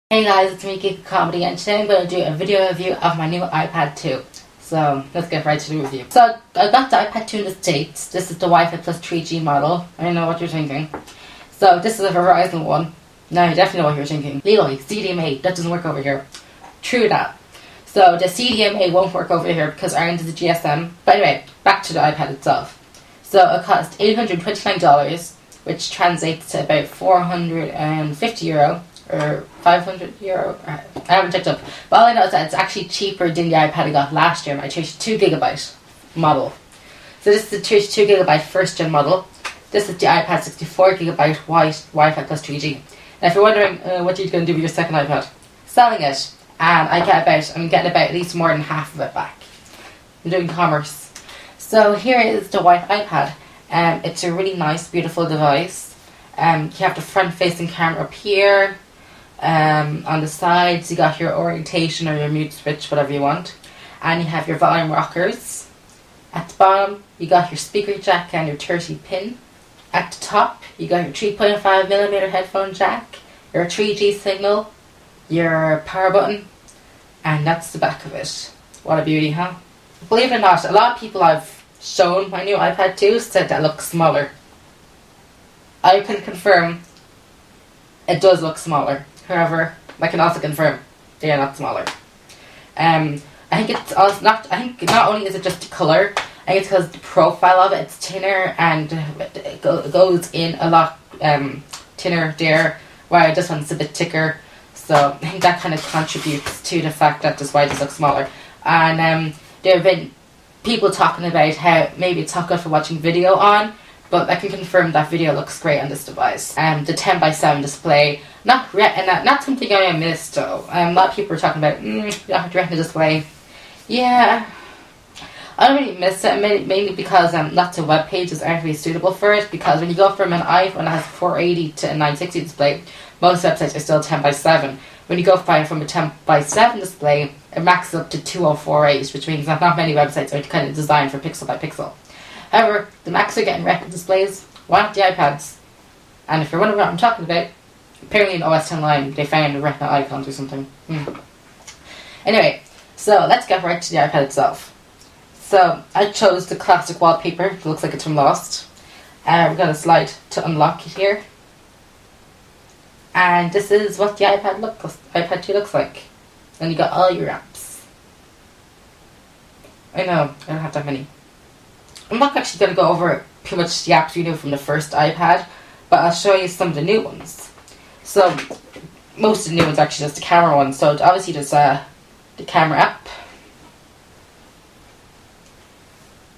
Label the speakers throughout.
Speaker 1: Hey guys, it's me, Geek Comedy, and today I'm going to do a video review of my new iPad 2. So, let's get right to the review. So, I got the iPad 2 in the States. This is the Wi-Fi plus 3G model. I know what you're thinking. So, this is a Verizon one. Now, you definitely know what you're thinking. Leroy, CDMA, that doesn't work over here. True that. So, the CDMA won't work over here because ours is a GSM. But anyway, back to the iPad itself. So, it cost $829, which translates to about €450. Or €500. I haven't checked up. But all I know is that it's actually cheaper than the iPad I got last year, my 32GB model. So this is the 32GB first gen model. This is the iPad 64GB Wi-Fi plus 3G. Now if you're wondering what you're going to do with your second iPad, selling it, and I'm getting about at least more than half of it back. I'm doing commerce. So here is the white iPad. It's a really nice, beautiful device. You have the front-facing camera up here. On the sides you got your orientation or your mute switch, whatever you want, and you have your volume rockers. At the bottom you got your speaker jack and your 30 pin. At the top you got your 3.5mm headphone jack, your 3G signal, your power button, and that's the back of it. What a beauty, huh? Believe it or not, a lot of people I've shown my new iPad 2 said that it looks smaller. I can confirm it does look smaller. However, I can also confirm they are not smaller. I think it's also not. I think not only is it just the color. I think it's because the profile of it's thinner and it goes in a lot thinner there, while this one's a bit thicker. So I think that kind of contributes to the fact that that's why this looks smaller. And there have been people talking about how maybe it's not good for watching video on. But I can confirm that video looks great on this device. The 10:7 display, not something I missed though. A lot of people are talking about the Retina display. Yeah, I don't really miss it, mainly because lots of web pages aren't really suitable for it. Because when you go from an iPhone that has a 480 to a 960 display, most websites are still 10:7. When you go from a 10:7 display, it maxes up to 2048, which means that not many websites are kind of designed for pixel by pixel. However, the Macs are getting Retina displays. Why not the iPads? And if you're wondering what I'm talking about, apparently in OS X Line they found Retina icons or something. Anyway, so let's get right to the iPad itself. So I chose the classic wallpaper. It looks like it's from Lost. We've got a slide to unlock it here. And this is what the iPad 2 looks like. And you got all your apps. I know, I don't have that many. I'm not actually going to go over pretty much the apps you knew from the first iPad, but I'll show you some of the new ones. So, most of the new ones are actually just the camera ones. So, obviously there's the camera app,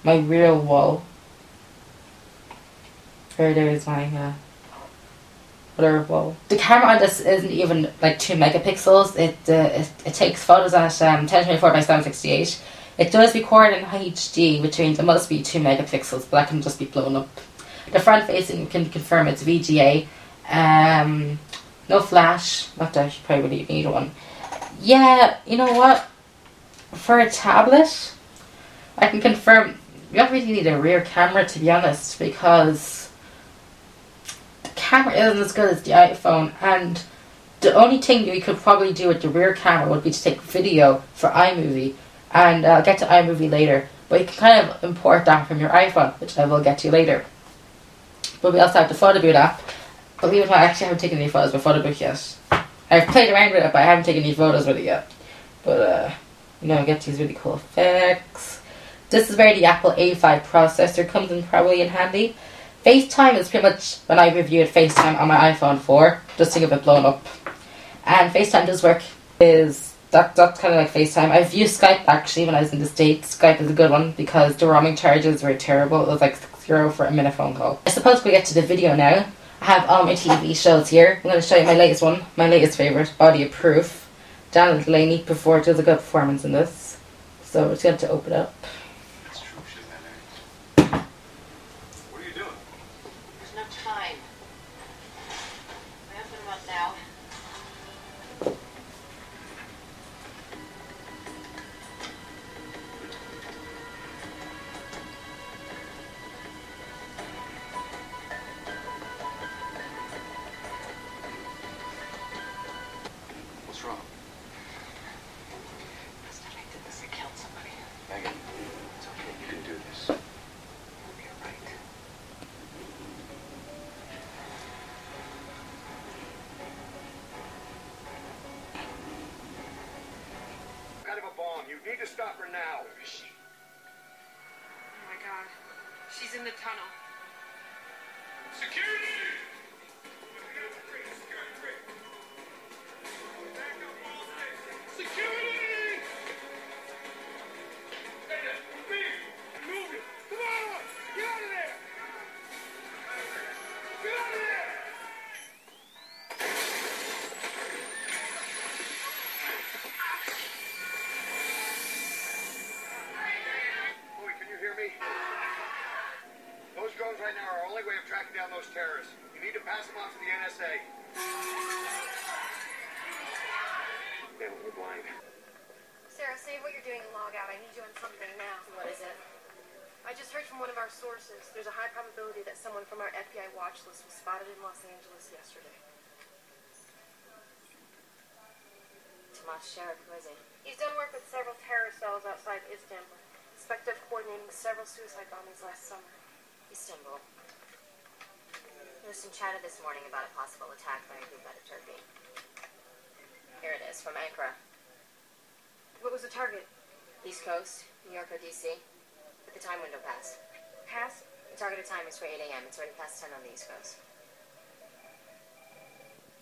Speaker 1: my real wall, there's my other wall. The camera on this isn't even like 2 megapixels. It takes photos at 1024 by 768. It does record in HD, which means it must be 2 megapixels, but that can just be blown up. The front facing can confirm it's VGA. No flash. Not that you probably really need one. Yeah, you know what? For a tablet, I can confirm you don't really need a rear camera, to be honest, because the camera isn't as good as the iPhone, and the only thing you could probably do with the rear camera would be to take video for iMovie. And I'll get to iMovie later. But you can kind of import that from your iPhone, which I will get to later. But we also have the Photo Booth app. Believe it or not, I actually haven't taken any photos with Photo Booth yet. I've played around with it, but I haven't taken any photos with it yet. But, get these really cool effects. This is where the Apple A5 processor comes in probably in handy. FaceTime is pretty much when I reviewed FaceTime on my iPhone 4. Just think of it blown up. And FaceTime does work. That's kind of like FaceTime. I've used Skype actually when I was in the States. Skype is a good one because the roaming charges were terrible. It was like €6 for a minute phone call. I suppose we get to the video now. I have all my TV shows here. I'm going to show you my latest one. My latest favourite, Body of Proof. Daniel Delaney does a good performance in this. So we're just going to open it up.
Speaker 2: What are you doing? There's no time. I open them up now. now. Where is she?
Speaker 3: Oh my god. She's in the tunnel.
Speaker 2: Security! Security! Hey, move it! Come on! Get out of there! Get out of there! Boy, can you hear me? Those drones right now are our only way of tracking down those terrorists. You need to pass them on to the NSA. Damn, we're blind.
Speaker 4: Sarah, save what you're doing and log out. I need you on something now.
Speaker 5: What is it?
Speaker 4: I just heard from one of our sources. There's a high probability that someone from our FBI watch list was spotted in Los Angeles yesterday.
Speaker 5: Tomas Sheriff, who is he?
Speaker 4: He's done work with several terrorist cells outside Istanbul. Suspected of coordinating several suicide bombings last summer.
Speaker 5: Istanbul. There was some chatter this morning about a possible attack by a group out of Turkey. Here it is, from Ankara.
Speaker 4: What was the target?
Speaker 5: East Coast, New York or DC. But the time window passed.
Speaker 4: Pass?
Speaker 5: The targeted time is for 8 a.m. It's already past 10 on the East Coast.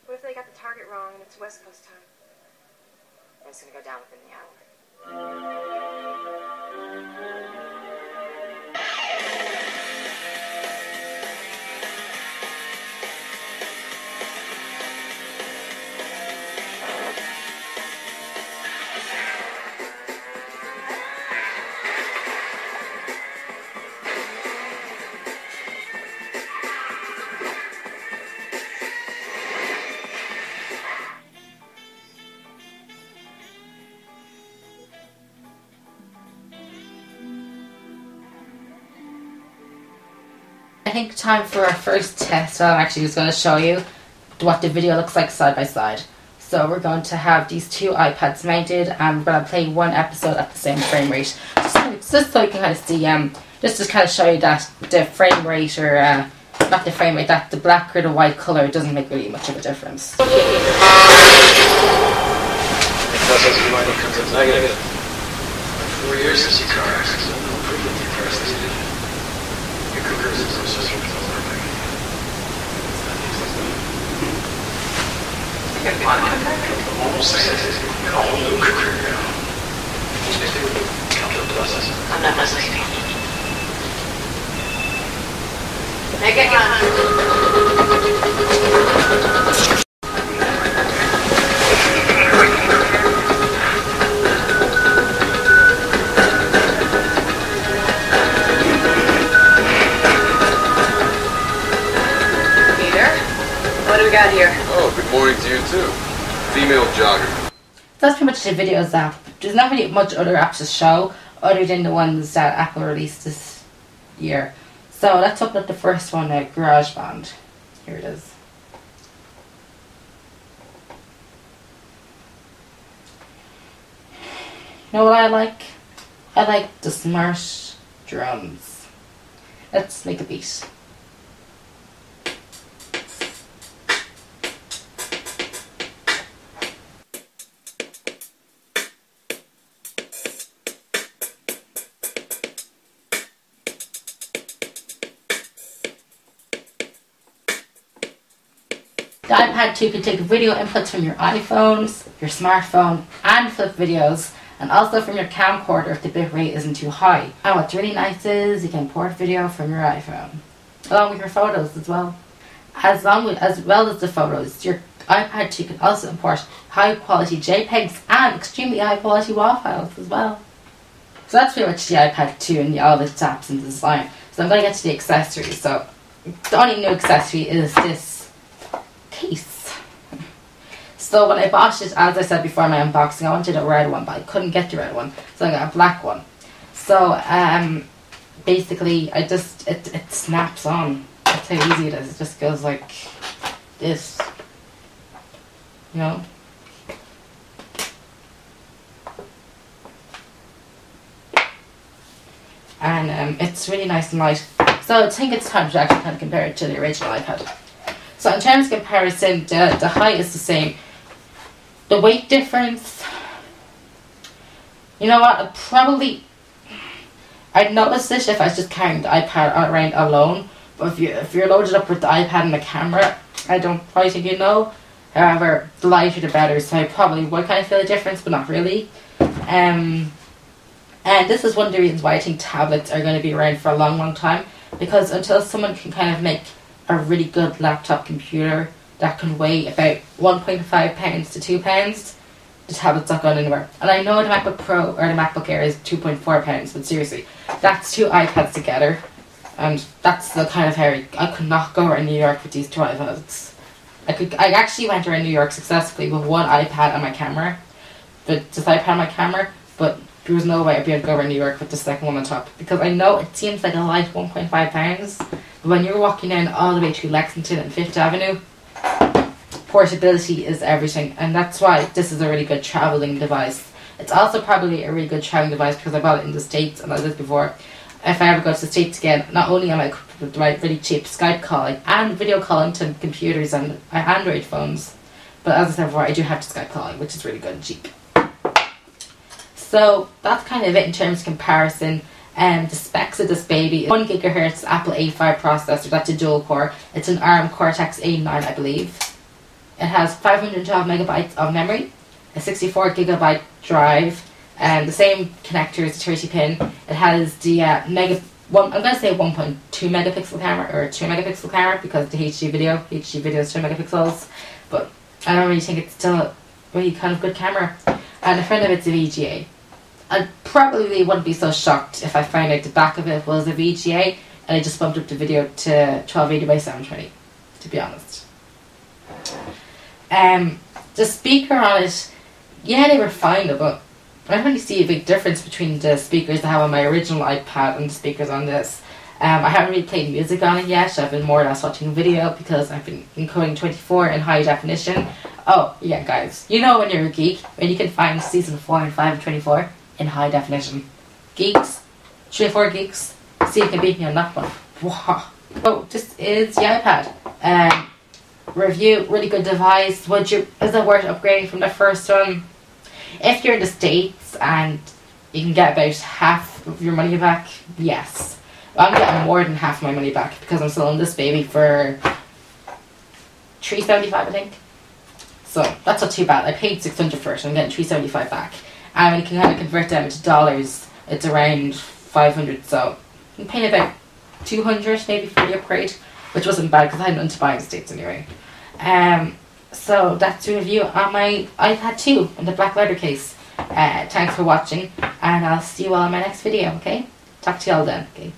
Speaker 4: What if they got the target wrong and it's West Coast time?
Speaker 5: It's going to go down within the hour.
Speaker 1: I think time for our first test. I'm actually just going to show you what the video looks like side by side. So we're going to have these two iPads mounted and we're going to play one episode at the same frame rate. Just so you can kind of see, just to kind of show you that the frame rate, or not the frame rate, that the black or the white colour doesn't make really much of a difference.
Speaker 6: Comes up negative. 4 years since your car accident. No proof of your car accident. Your cooker is no system control. Almost like a whole new cooker now.
Speaker 5: I'm not listening. Make it run. What do we got here?
Speaker 7: Oh, good morning to you too. Female jogger.
Speaker 1: That's pretty much the videos app. There's not really much other apps to show other than the ones that Apple released this year. So let's open up the first one, GarageBand. Here it is. You know what I like? I like the smart drums. Let's make a beat. The iPad 2 can take video inputs from your iPhones, your smartphone, and flip videos, and also from your camcorder if the bitrate isn't too high. And what's really nice is you can import video from your iPhone, along with your photos as well. As well as the photos, your iPad 2 can also import high quality JPEGs and extremely high quality WAV files as well. So that's pretty much the iPad 2 and all its apps and design. So I'm going to get to the accessories. So the only new accessory is this case. So when I bought it, as I said before in my unboxing, I wanted a red one, but I couldn't get the red one, so I got a black one. So basically, it snaps on. That's how easy it is. It just goes like this, you know. And it's really nice and light. So I think it's time to actually kind of compare it to the original iPad. So in terms of comparison, the height is the same. The weight difference, You know what? I'd notice it if I was just carrying the iPad around alone. But if you're loaded up with the iPad and the camera, I don't quite think you know. However, the lighter the better, so I probably would kind of feel a difference, but not really. And this is one of the reasons why I think tablets are going to be around for a long, long time. Because until someone can kind of make a really good laptop computer that can weigh about 1.5 pounds to 2 pounds, the tablet's not going anywhere. And I know the MacBook Pro or the MacBook Air is 2.4 pounds, but seriously, that's 2 iPads together. And that's the kind of hairy. I could not go around New York with these 2 iPads. I actually went around New York successfully with 1 iPad and my camera. But just iPad and my camera. But there was no way I'd be able to go around New York with the second one on top. Because I know it seems like a light 1.5 pounds. But when you're walking down all the way to Lexington and 5th Avenue, portability is everything. And that's why this is a really good travelling device. It's also probably a really good travelling device because I bought it in the States and I did before. If I ever go to the States again, not only am I equipped with the right really cheap Skype calling and video calling to computers and Android phones, but as I said before, I do have Skype calling, which is really good and cheap. So that's kind of it in terms of comparison. The specs of this baby is 1 GHz Apple A5 processor, that's a dual core. It's an ARM Cortex A9, I believe. It has 512 megabytes of memory, a 64 gigabyte drive, and the same connector is a 30 pin. It has the I'm going to say 1.2 megapixel camera or 2 megapixel camera because the HD video is 2 megapixels, but I don't really think it's still a really kind of good camera. And the front of it's a VGA. I probably wouldn't be so shocked if I found out the back of it was a VGA and I just bumped up the video to 1280 by 720, to be honest. The speaker on it, yeah, they were fine, but I don't really see a big difference between the speakers I have on my original iPad and the speakers on this. I haven't really played music on it yet. I've been more or less watching video because I've been encoding 24 in high definition. Oh, yeah, guys. You know when you're a geek, when you can find season 4 and 5 of 24 in high definition. Geeks, 3 or 4 geeks, see you can beat me on that one. Wow. So, this is the iPad. Review, really good device. Is it worth upgrading from the first one? If you're in the States and you can get about half of your money back, yes. I'm getting more than half my money back because I'm selling this baby for $375, I think. So that's not too bad. I paid $600 for it, so I'm getting $375 back. And when you can kind of convert them into dollars, it's around $500. So I'm paying about $200 maybe for the upgrade, which wasn't bad because I had nothing to buy in the States anyway. So that's the review on my iPad 2 in the black leather case. Thanks for watching, and I'll see you all in my next video, okay? Talk to you all then, okay?